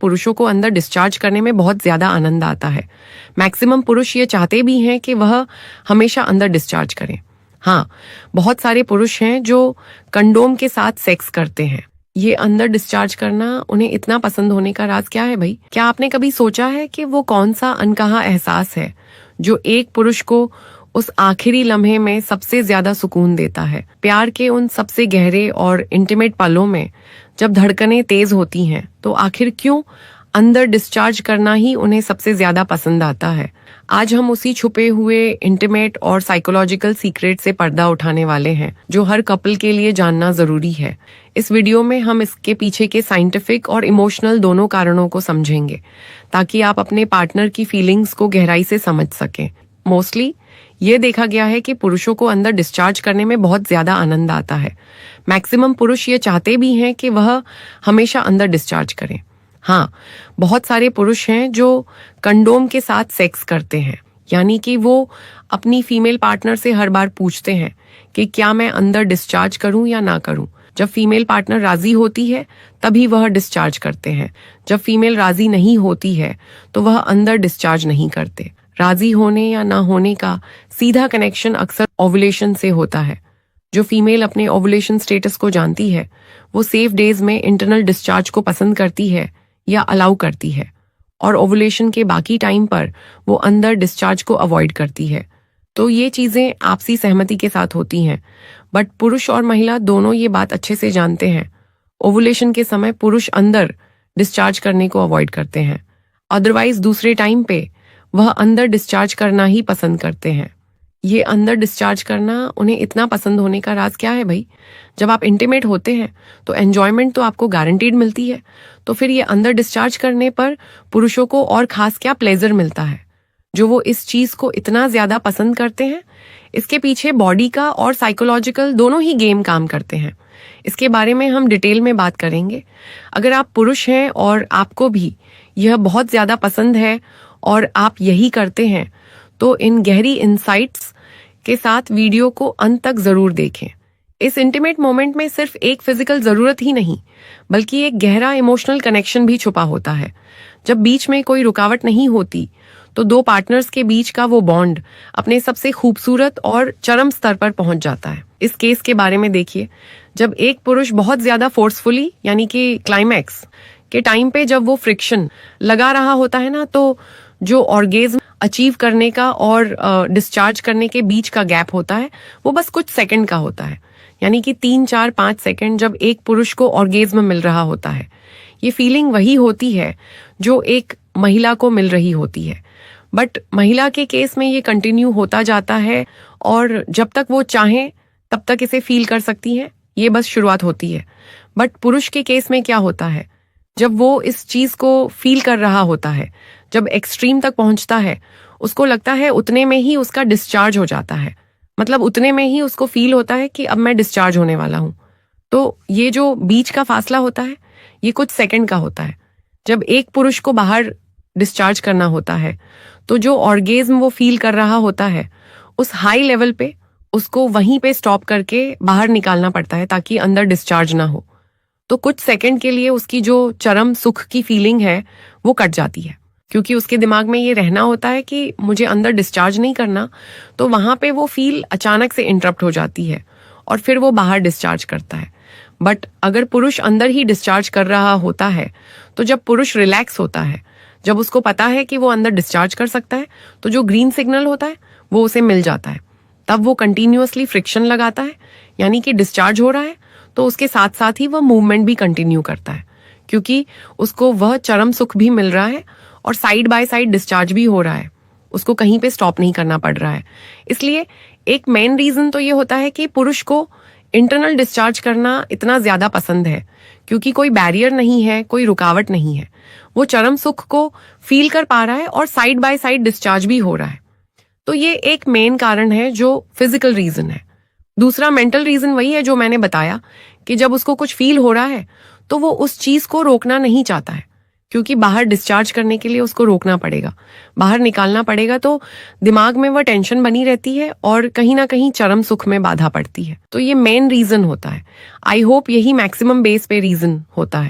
पुरुषों को अंदर डिस्चार्ज करने में बहुत ज्यादा आनंद आता है। मैक्सिमम पुरुष ये चाहते भी हैं कि वह हमेशा अंदर डिस्चार्ज करें। हाँ, बहुत सारे पुरुष हैं जो कंडोम के साथ सेक्स करते हैं। ये अंदर डिस्चार्ज करना उन्हें इतना पसंद होने का राज क्या है भाई? क्या आपने कभी सोचा है कि वो कौन सा अनकहा एहसास है जो एक पुरुष को उस आखिरी लम्हे में सबसे ज्यादा सुकून देता है? प्यार के उन सबसे गहरे और इंटीमेट पलों में जब धड़कनें तेज होती हैं, तो आखिर क्यों अंदर डिस्चार्ज करना ही उन्हें सबसे ज्यादा पसंद आता है? आज हम उसी छुपे हुए इंटीमेट और साइकोलॉजिकल सीक्रेट से पर्दा उठाने वाले हैं जो हर कपल के लिए जानना जरूरी है। इस वीडियो में हम इसके पीछे के साइंटिफिक और इमोशनल दोनों कारणों को समझेंगे ताकि आप अपने पार्टनर की फीलिंग्स को गहराई से समझ सकें। मोस्टली ये देखा गया है कि पुरुषों को अंदर डिस्चार्ज करने में बहुत ज्यादा आनंद आता है। मैक्सिमम पुरुष ये चाहते भी हैं कि वह हमेशा अंदर डिस्चार्ज करें। हाँ, बहुत सारे पुरुष हैं जो कंडोम के साथ सेक्स करते हैं, यानी कि वो अपनी फीमेल पार्टनर से हर बार पूछते हैं कि क्या मैं अंदर डिस्चार्ज करूं या ना करूं। जब फीमेल पार्टनर राजी होती है तभी वह डिस्चार्ज करते हैं। जब फीमेल राजी नहीं होती है तो वह अंदर डिस्चार्ज नहीं करते। राजी होने या ना होने का सीधा कनेक्शन अक्सर ओवुलेशन से होता है। जो फीमेल अपने ओवुलेशन स्टेटस को जानती है वो सेफ डेज में इंटरनल डिस्चार्ज को पसंद करती है या अलाउ करती है, और ओवुलेशन के बाकी टाइम पर वो अंदर डिस्चार्ज को अवॉइड करती है। तो ये चीजें आपसी सहमति के साथ होती हैं, बट पुरुष और महिला दोनों ये बात अच्छे से जानते हैं। ओवुलेशन के समय पुरुष अंदर डिस्चार्ज करने को अवॉइड करते हैं, अदरवाइज दूसरे टाइम पे वह अंदर डिस्चार्ज करना ही पसंद करते हैं। ये अंदर डिस्चार्ज करना उन्हें इतना पसंद होने का राज क्या है भाई? जब आप इंटीमेट होते हैं तो एंजॉयमेंट तो आपको गारंटीड मिलती है, तो फिर ये अंदर डिस्चार्ज करने पर पुरुषों को और खास क्या प्लेजर मिलता है जो वो इस चीज को इतना ज्यादा पसंद करते हैं? इसके पीछे बॉडी का और साइकोलॉजिकल दोनों ही गेम काम करते हैं। इसके बारे में हम डिटेल में बात करेंगे। अगर आप पुरुष हैं और आपको भी यह बहुत ज्यादा पसंद है और आप यही करते हैं, तो इन गहरी इंसाइट्स के साथ वीडियो को अंत तक जरूर देखें। इस इंटीमेट मोमेंट में सिर्फ एक फिजिकल जरूरत ही नहीं बल्कि एक गहरा इमोशनल कनेक्शन भी छुपा होता है। जब बीच में कोई रुकावट नहीं होती तो दो पार्टनर्स के बीच का वो बॉन्ड अपने सबसे खूबसूरत और चरम स्तर पर पहुंच जाता है। इस केस के बारे में देखिए, जब एक पुरुष बहुत ज्यादा फोर्सफुली यानी कि क्लाइमैक्स के टाइम पे जब वो फ्रिक्शन लगा रहा होता है ना, तो जो ऑर्गेज्म अचीव करने का और डिस्चार्ज करने के बीच का गैप होता है वो बस कुछ सेकंड का होता है, यानी कि 3, 4, 5 सेकंड जब एक पुरुष को ऑर्गेज्म मिल रहा होता है। ये फीलिंग वही होती है जो एक महिला को मिल रही होती है, बट महिला के केस में ये कंटिन्यू होता जाता है और जब तक वो चाहें तब तक इसे फील कर सकती हैं। ये बस शुरुआत होती है। बट पुरुष के केस में क्या होता है, जब वो इस चीज को फील कर रहा होता है, जब एक्सट्रीम तक पहुंचता है, उसको लगता है उतने में ही उसका डिस्चार्ज हो जाता है। मतलब उतने में ही उसको फील होता है कि अब मैं डिस्चार्ज होने वाला हूं। तो ये जो बीच का फासला होता है ये कुछ सेकंड का होता है। जब एक पुरुष को बाहर डिस्चार्ज करना होता है तो जो ऑर्गेज्म वो फील कर रहा होता है उस हाई लेवल पे उसको वहीं पे स्टॉप करके बाहर निकालना पड़ता है ताकि अंदर डिस्चार्ज ना हो। तो कुछ सेकंड के लिए उसकी जो चरम सुख की फीलिंग है वो कट जाती है, क्योंकि उसके दिमाग में ये रहना होता है कि मुझे अंदर डिस्चार्ज नहीं करना। तो वहां पे वो फील अचानक से इंटरप्ट हो जाती है और फिर वो बाहर डिस्चार्ज करता है। बट अगर पुरुष अंदर ही डिस्चार्ज कर रहा होता है तो जब पुरुष रिलैक्स होता है, जब उसको पता है कि वो अंदर डिस्चार्ज कर सकता है, तो जो ग्रीन सिग्नल होता है वो उसे मिल जाता है। तब वो कंटिन्यूअसली फ्रिक्शन लगाता है, यानी कि डिस्चार्ज हो रहा है तो उसके साथ साथ ही वह मूवमेंट भी कंटिन्यू करता है, क्योंकि उसको वह चरम सुख भी मिल रहा है और साइड बाय साइड डिस्चार्ज भी हो रहा है। उसको कहीं पे स्टॉप नहीं करना पड़ रहा है। इसलिए एक मेन रीजन तो ये होता है कि पुरुष को इंटरनल डिस्चार्ज करना इतना ज्यादा पसंद है क्योंकि कोई बैरियर नहीं है, कोई रुकावट नहीं है। वो चरम सुख को फील कर पा रहा है और साइड बाय साइड डिस्चार्ज भी हो रहा है। तो ये एक मेन कारण है जो फिजिकल रीजन है। दूसरा मेंटल रीजन वही है जो मैंने बताया कि जब उसको कुछ फील हो रहा है तो वो उस चीज को रोकना नहीं चाहता है, क्योंकि बाहर डिस्चार्ज करने के लिए उसको रोकना पड़ेगा, बाहर निकालना पड़ेगा। तो दिमाग में वह टेंशन बनी रहती है और कहीं ना कहीं चरम सुख में बाधा पड़ती है। तो ये मेन रीजन होता है। आई होप यही मैक्सिमम बेस पे रीजन होता है।